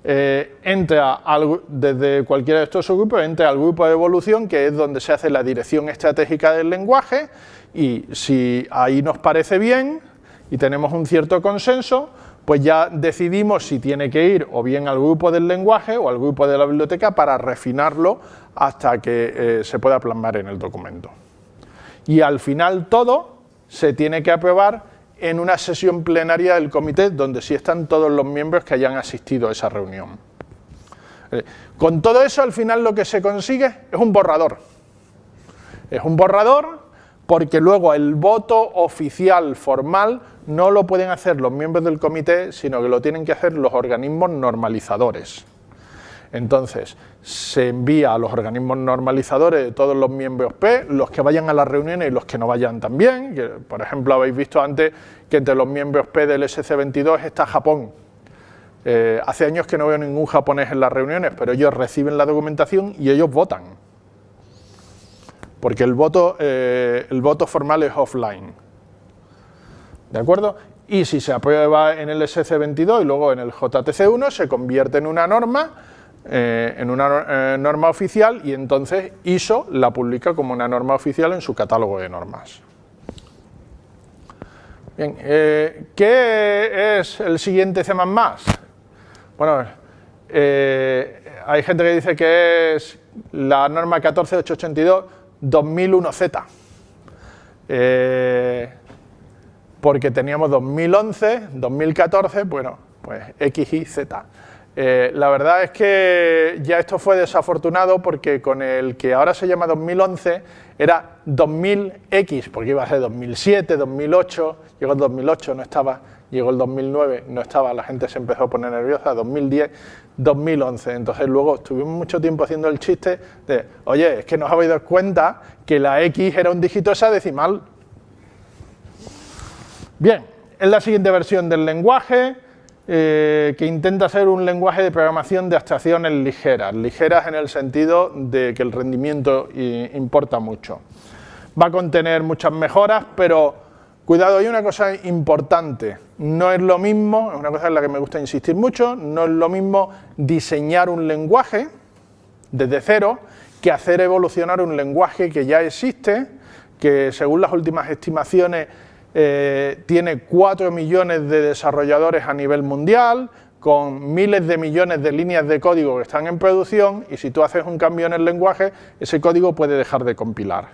entra desde cualquiera de estos subgrupos, entra al grupo de evolución, que es donde se hace la dirección estratégica del lenguaje, y si ahí nos parece bien y tenemos un cierto consenso, pues ya decidimos si tiene que ir o bien al grupo del lenguaje o al grupo de la biblioteca para refinarlo hasta que se pueda plasmar en el documento. Y al final todo se tiene que aprobar en una sesión plenaria del comité donde sí están todos los miembros que hayan asistido a esa reunión. Con todo eso, al final lo que se consigue es un borrador. Es un borrador porque luego el voto oficial formal no lo pueden hacer los miembros del comité, sino que lo tienen que hacer los organismos normalizadores. Entonces, se envía a los organismos normalizadores de todos los miembros P, los que vayan a las reuniones y los que no vayan también. Que, por ejemplo, habéis visto antes que entre los miembros P del SC22 está Japón. Hace años que no veo ningún japonés en las reuniones, pero ellos reciben la documentación y ellos votan. Porque el voto formal es offline. ¿De acuerdo? Y si se aprueba en el SC22 y luego en el JTC1, se convierte en una norma, norma oficial, y entonces ISO la publica como una norma oficial en su catálogo de normas. Bien, ¿qué es el siguiente C++? Bueno, hay gente que dice que es la norma 14882 2001Z, porque teníamos 2011, 2014, bueno, pues X, Y, Z. La verdad es que ya esto fue desafortunado porque con el que ahora se llama 2011 era 2000X, porque iba a ser 2007, 2008, llegó el 2008, no estaba, llegó el 2009, no estaba, la gente se empezó a poner nerviosa, 2010, 2011. Entonces luego estuvimos mucho tiempo haciendo el chiste de, oye, es que no os habéis dado cuenta que la X era un dígito hexadecimal. Bien, es la siguiente versión del lenguaje, que intenta ser un lenguaje de programación de abstracciones ligeras en el sentido de que el rendimiento importa mucho. Va a contener muchas mejoras, pero cuidado, hay una cosa importante, no es lo mismo, es una cosa en la que me gusta insistir mucho, no es lo mismo diseñar un lenguaje desde cero que hacer evolucionar un lenguaje que ya existe, que según las últimas estimaciones tiene 4 millones de desarrolladores a nivel mundial, con miles de millones de líneas de código que están en producción, y si tú haces un cambio en el lenguaje, ese código puede dejar de compilar.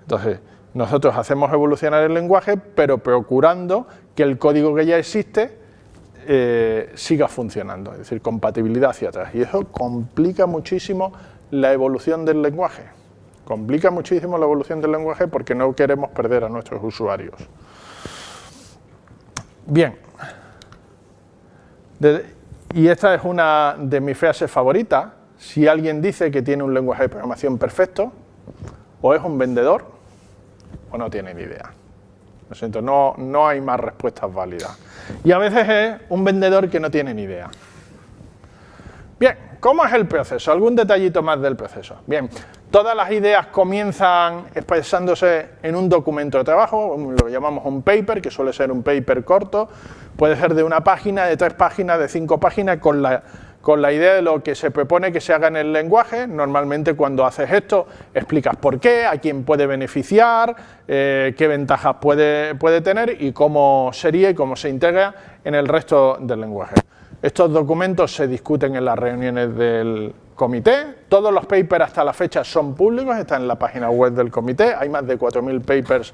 Entonces, nosotros hacemos evolucionar el lenguaje, pero procurando que el código que ya existe siga funcionando, es decir, compatibilidad hacia atrás. Y eso complica muchísimo la evolución del lenguaje. Complica muchísimo la evolución del lenguaje porque no queremos perder a nuestros usuarios. Bien. Y esta es una de mis frases favoritas. si alguien dice que tiene un lenguaje de programación perfecto, o es un vendedor, o no tiene ni idea. Lo siento, no hay más respuestas válidas. Y a veces es un vendedor que no tiene ni idea. Bien, ¿cómo es el proceso? ¿Algún detallito más del proceso? Bien, todas las ideas comienzan expresándose en un documento de trabajo, lo llamamos un paper, que suele ser un paper corto, puede ser de 1 página, de 3 páginas, de 5 páginas, con la idea de lo que se propone que se haga en el lenguaje. Normalmente cuando haces esto explicas por qué, a quién puede beneficiar, qué ventajas puede tener y cómo sería y cómo se integra en el resto del lenguaje. Estos documentos se discuten en las reuniones del comité. Todos los papers hasta la fecha son públicos, están en la página web del comité. Hay más de 4.000 papers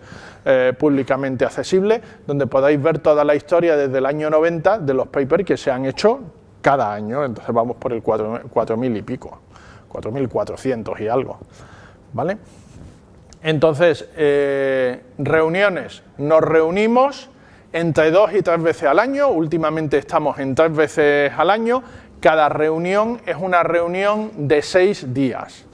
públicamente accesibles, donde podéis ver toda la historia desde el año 90 de los papers que se han hecho cada año. Entonces vamos por el 4.000 y pico, 4.400 y algo, ¿vale? Entonces, reuniones, nos reunimos entre 2 y 3 veces al año, últimamente estamos en 3 veces al año, cada reunión es una reunión de 6 días.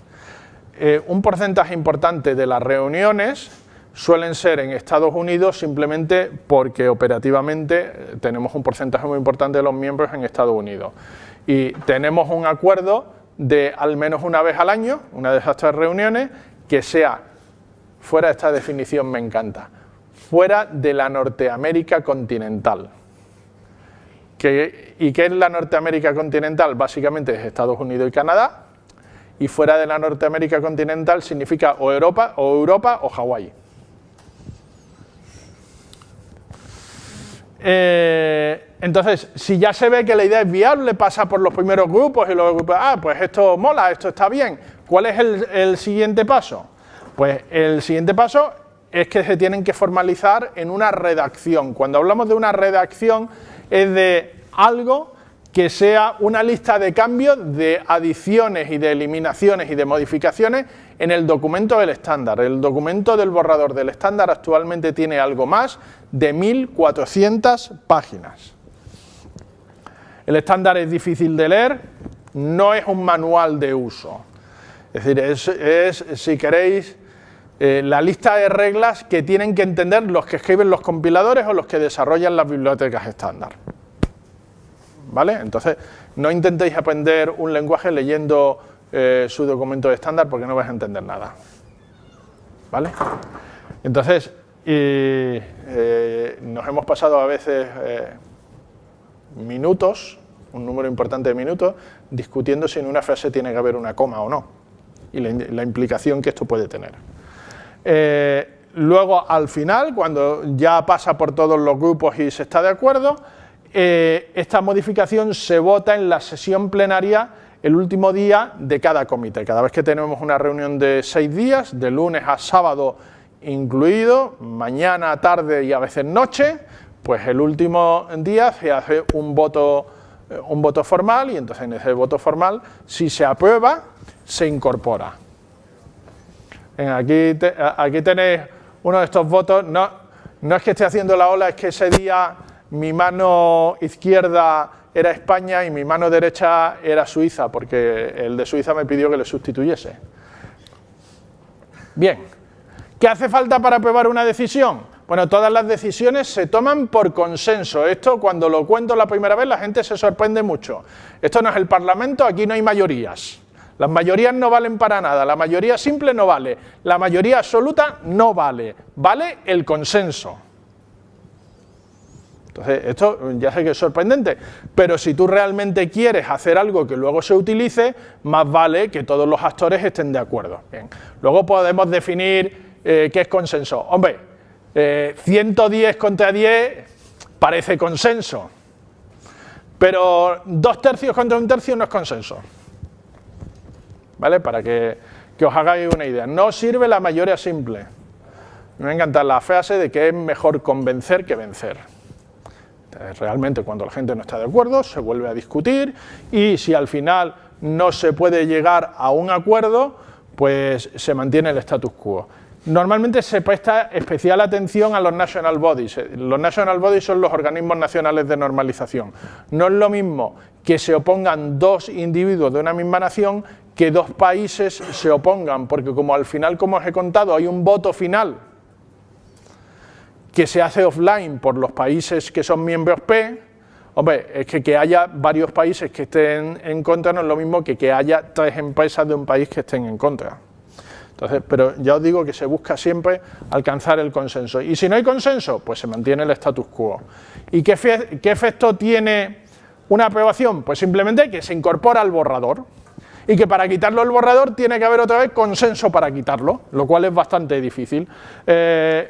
Un porcentaje importante de las reuniones suelen ser en Estados Unidos simplemente porque operativamente tenemos un porcentaje muy importante de los miembros en Estados Unidos. Y tenemos un acuerdo de al menos una vez al año, una de esas 3 reuniones, que sea fuera de esta definición, me encanta, fuera de la Norteamérica continental. ¿Y qué es la Norteamérica continental? Básicamente es Estados Unidos y Canadá, y fuera de la Norteamérica continental significa o Europa o Hawái. Entonces, si ya se ve que la idea es viable, pasa por los primeros grupos y luego, pues esto mola, esto está bien. ¿Cuál es el siguiente paso? Pues el siguiente paso es que se tienen que formalizar en una redacción. Cuando hablamos de una redacción es de algo que sea una lista de cambios, de adiciones y de eliminaciones y de modificaciones en el documento del estándar. El documento del borrador del estándar actualmente tiene algo más de 1.400 páginas. El estándar es difícil de leer, no es un manual de uso. Es decir, es si queréis, la lista de reglas que tienen que entender los que escriben los compiladores o los que desarrollan las bibliotecas estándar. ¿Vale? Entonces, no intentéis aprender un lenguaje leyendo su documento de estándar porque no vais a entender nada. ¿Vale? Entonces, nos hemos pasado a veces minutos, un número importante de minutos, discutiendo si en una frase tiene que haber una coma o no, y la implicación que esto puede tener. Luego, al final, cuando ya pasa por todos los grupos y se está de acuerdo, esta modificación se vota en la sesión plenaria el último día de cada comité. Cada vez que tenemos una reunión de 6 días, de lunes a sábado incluido, mañana, tarde y a veces noche, pues el último día se hace un voto formal y entonces en ese voto formal, si se aprueba, se incorpora. Aquí tenéis uno de estos votos. No es que esté haciendo la ola, es que ese día mi mano izquierda era España y mi mano derecha era Suiza, porque el de Suiza me pidió que le sustituyese. Bien, ¿qué hace falta para aprobar una decisión? Bueno, todas las decisiones se toman por consenso. Esto, cuando lo cuento la primera vez, la gente se sorprende mucho. Esto no es el Parlamento, aquí no hay mayorías. Las mayorías no valen para nada, la mayoría simple no vale, la mayoría absoluta no vale, vale el consenso. Entonces, esto ya sé que es sorprendente, pero si tú realmente quieres hacer algo que luego se utilice, más vale que todos los actores estén de acuerdo. Bien. Luego podemos definir qué es consenso. Hombre, 110 contra 10 parece consenso, pero 2 tercios contra 1 tercio no es consenso. ¿Vale? Para que os hagáis una idea. No sirve la mayoría simple. Me encanta la frase de que es mejor convencer que vencer. Realmente, cuando la gente no está de acuerdo, se vuelve a discutir y si al final no se puede llegar a un acuerdo, pues se mantiene el status quo. Normalmente se presta especial atención a los national bodies. Los national bodies son los organismos nacionales de normalización. No es lo mismo que se opongan dos individuos de una misma nación, que dos países se opongan, porque como al final, como os he contado, hay un voto final que se hace offline por los países que son miembros P, hombre, es que haya varios países que estén en contra no es lo mismo que haya 3 empresas de un país que estén en contra. Entonces, pero ya os digo que se busca siempre alcanzar el consenso. Y si no hay consenso, pues se mantiene el status quo. ¿Y qué efecto tiene una aprobación? Pues simplemente que se incorpora al borrador. Y que para quitarlo del borrador tiene que haber otra vez consenso para quitarlo, lo cual es bastante difícil. El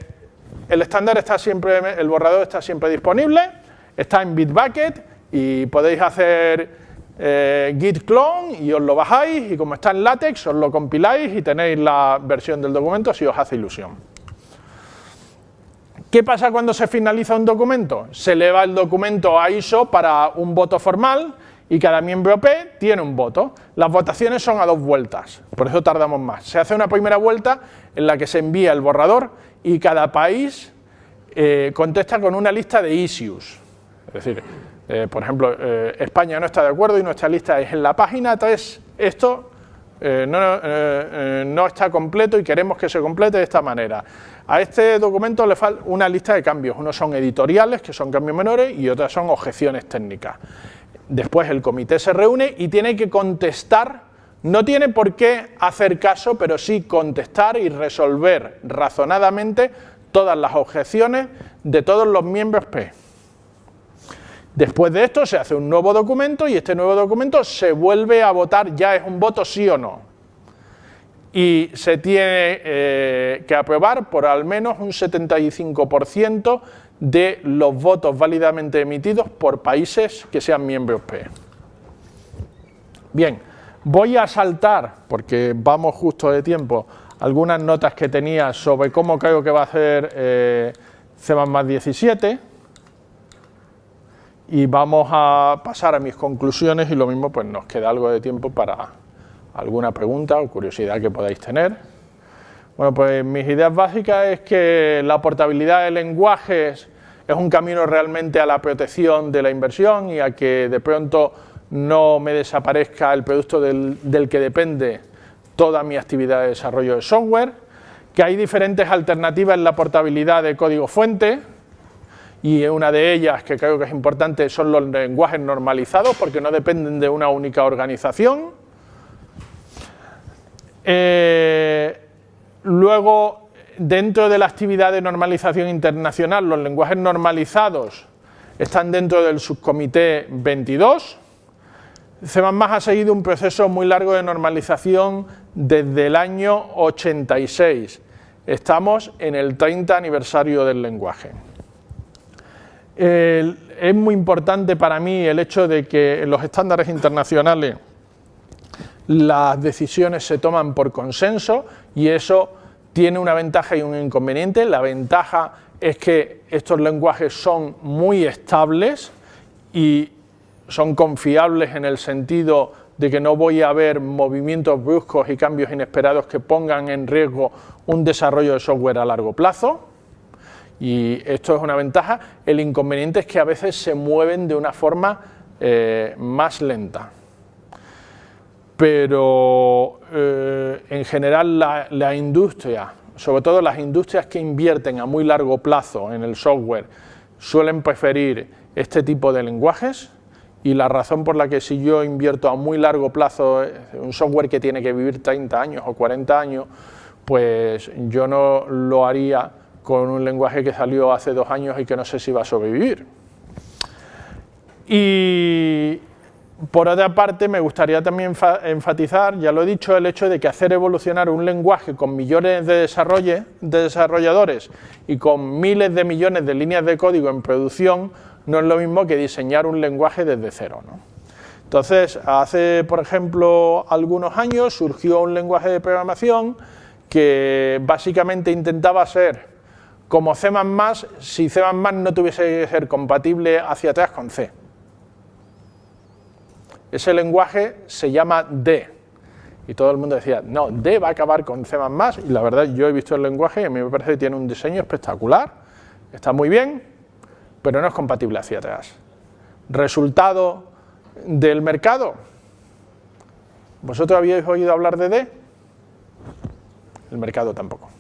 estándar está siempre, el borrador está siempre disponible, está en Bitbucket y podéis hacer git clone y os lo bajáis y como está en LaTeX os lo compiláis y tenéis la versión del documento si os hace ilusión. ¿Qué pasa cuando se finaliza un documento? Se eleva el documento a ISO para un voto formal y cada miembro P tiene un voto. Las votaciones son a 2 vueltas, por eso tardamos más. Se hace una primera vuelta en la que se envía el borrador y cada país contesta con una lista de issues. Es decir, por ejemplo, España no está de acuerdo y nuestra lista es en la página 3, esto no está completo y queremos que se complete de esta manera. A este documento le falta una lista de cambios, unos son editoriales, que son cambios menores, y otras son objeciones técnicas. Después el comité se reúne y tiene que contestar, no tiene por qué hacer caso, pero sí contestar y resolver razonadamente todas las objeciones de todos los miembros P. Después de esto se hace un nuevo documento y este nuevo documento se vuelve a votar, ya es un voto sí o no. Y se tiene que aprobar por al menos un 75% de los votos válidamente emitidos por países que sean miembros P. Bien, voy a saltar, porque vamos justo de tiempo, algunas notas que tenía sobre cómo creo que va a hacer C++17 y vamos a pasar a mis conclusiones y lo mismo pues nos queda algo de tiempo para alguna pregunta o curiosidad que podáis tener. Bueno, pues mis ideas básicas es que la portabilidad de lenguajes es un camino realmente a la protección de la inversión y a que de pronto no me desaparezca el producto del que depende toda mi actividad de desarrollo de software, que hay diferentes alternativas en la portabilidad de código fuente, y una de ellas, que creo que es importante, son los lenguajes normalizados, porque no dependen de una única organización. Luego, dentro de la actividad de normalización internacional, los lenguajes normalizados están dentro del subcomité 22. C++ ha seguido un proceso muy largo de normalización desde el año 86. Estamos en el 30 aniversario del lenguaje. Es muy importante para mí el hecho de que en los estándares internacionales las decisiones se toman por consenso y eso tiene una ventaja y un inconveniente. La ventaja es que estos lenguajes son muy estables y son confiables en el sentido de que no voy a ver movimientos bruscos y cambios inesperados que pongan en riesgo un desarrollo de software a largo plazo. Y esto es una ventaja. El inconveniente es que a veces se mueven de una forma más lenta. Pero en general la industria, sobre todo las industrias que invierten a muy largo plazo en el software, suelen preferir este tipo de lenguajes. Y la razón por la que si yo invierto a muy largo plazo un software que tiene que vivir 30 años o 40 años, pues yo no lo haría con un lenguaje que salió hace 2 años y que no sé si va a sobrevivir. Y por otra parte me gustaría también enfatizar, ya lo he dicho, el hecho de que hacer evolucionar un lenguaje con millones de desarrolladores y con miles de millones de líneas de código en producción no es lo mismo que diseñar un lenguaje desde cero, ¿no? Entonces, hace, por ejemplo, algunos años surgió un lenguaje de programación que básicamente intentaba ser como C++, si C++ no tuviese que ser compatible hacia atrás con C. Ese lenguaje se llama D. Y todo el mundo decía, no, D va a acabar con C++. Y la verdad, yo he visto el lenguaje y a mí me parece que tiene un diseño espectacular. Está muy bien, pero no es compatible hacia atrás. Resultado, del mercado. ¿Vosotros habíais oído hablar de D? El mercado tampoco.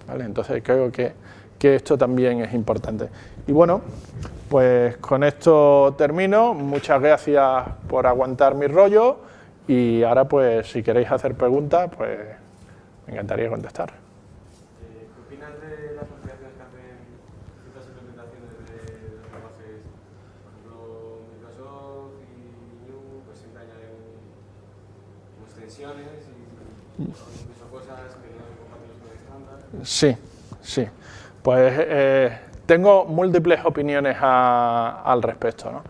¿Vale? Entonces creo que esto también es importante. Y bueno, pues con esto termino. Muchas gracias por aguantar mi rollo y ahora pues si queréis hacer preguntas, pues me encantaría contestar. ¿Qué opinas de las asociaciones que hacen ciertas implementaciones de los lenguajes? Por ejemplo, Microsoft y New pues siempre añaden como extensiones y incluso cosas que no son compatibles con el estándar. Sí, sí. Pues tengo múltiples opiniones al respecto, ¿no?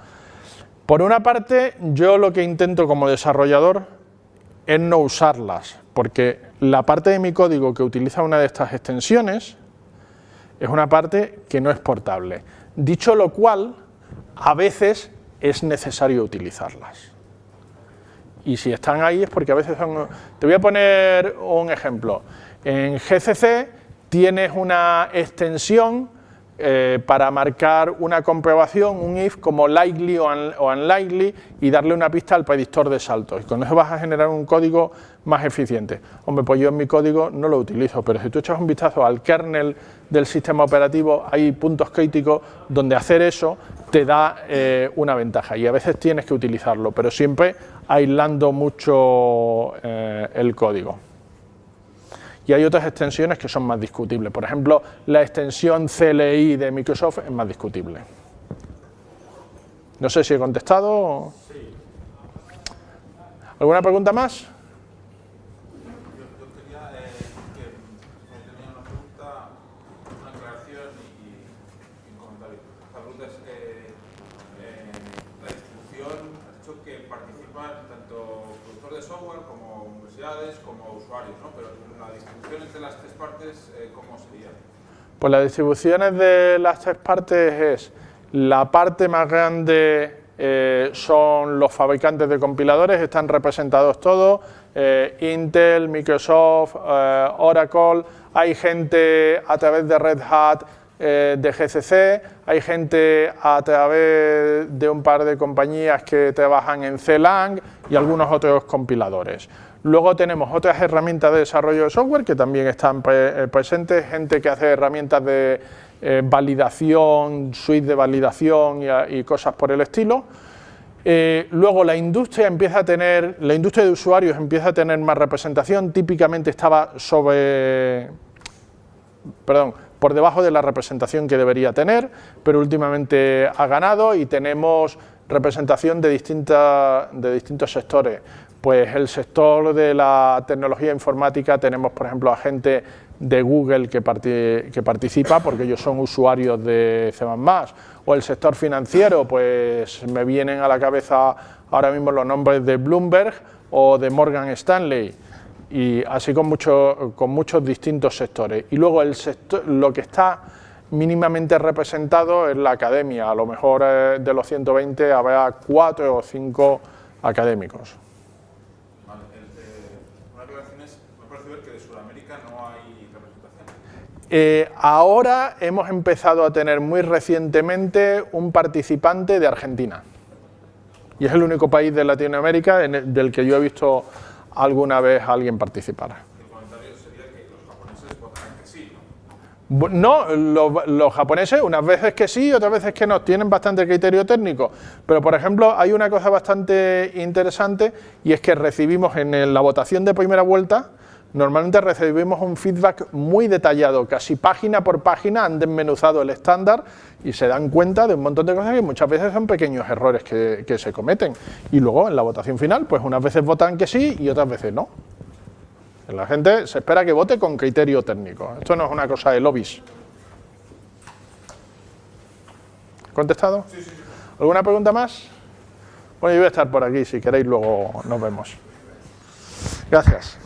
Por una parte, yo lo que intento como desarrollador es no usarlas, porque la parte de mi código que utiliza una de estas extensiones es una parte que no es portable. Dicho lo cual, a veces es necesario utilizarlas. Y si están ahí es porque a veces son... Te voy a poner un ejemplo. En GCC tienes una extensión para marcar una comprobación, un if como likely o unlikely y darle una pista al predictor de saltos. Y con eso vas a generar un código más eficiente. Hombre, pues yo en mi código no lo utilizo, pero si tú echas un vistazo al kernel del sistema operativo, hay puntos críticos donde hacer eso te da una ventaja y a veces tienes que utilizarlo, pero siempre aislando mucho el código. Y hay otras extensiones que son más discutibles. Por ejemplo, la extensión CLI de Microsoft es más discutible. No sé si he contestado. Sí. ¿Alguna pregunta más? Yo quería que tenía una pregunta, una aclaración y un comentario. La pregunta es, la distribución, has dicho que participan tanto productores de software como universidades como usuarios, ¿no? Pero la distribución entre las tres partes, ¿cómo sería? Pues las distribuciones de las tres partes es, la parte más grande son los fabricantes de compiladores, están representados todos, Intel, Microsoft, Oracle, hay gente a través de Red Hat, de GCC, hay gente a través de un par de compañías que trabajan en CLang y algunos otros compiladores. Luego tenemos otras herramientas de desarrollo de software que también están presentes, gente que hace herramientas de validación, suite de validación y cosas por el estilo. Luego la industria de usuarios empieza a tener más representación, típicamente estaba por debajo de la representación que debería tener, pero últimamente ha ganado y tenemos representación de distintos sectores. Pues el sector de la tecnología informática tenemos, por ejemplo, a gente de Google que participa porque ellos son usuarios de C++, o el sector financiero, pues me vienen a la cabeza ahora mismo los nombres de Bloomberg o de Morgan Stanley, y así con muchos distintos sectores. Y luego lo que está mínimamente representado es la academia, a lo mejor de los 120 habrá 4 o 5 académicos. Vale, una aclaración es, me parece ver que de Sudamérica no hay representación. Ahora hemos empezado a tener muy recientemente un participante de Argentina. Y es el único país de Latinoamérica del que yo he visto alguna vez a alguien participar. El comentario sería que los japoneses votarán que sí, ¿no? No, los japoneses unas veces que sí, otras veces que no, tienen bastante criterio técnico, pero por ejemplo hay una cosa bastante interesante y es que recibimos en la votación de primera vuelta, normalmente recibimos un feedback muy detallado, casi página por página han desmenuzado el estándar y se dan cuenta de un montón de cosas que muchas veces son pequeños errores que se cometen. Y luego en la votación final, pues unas veces votan que sí y otras veces no. La gente se espera que vote con criterio técnico. Esto no es una cosa de lobbies. ¿Contestado? Sí, sí, sí. ¿Alguna pregunta más? Bueno, yo voy a estar por aquí, si queréis luego nos vemos. Gracias.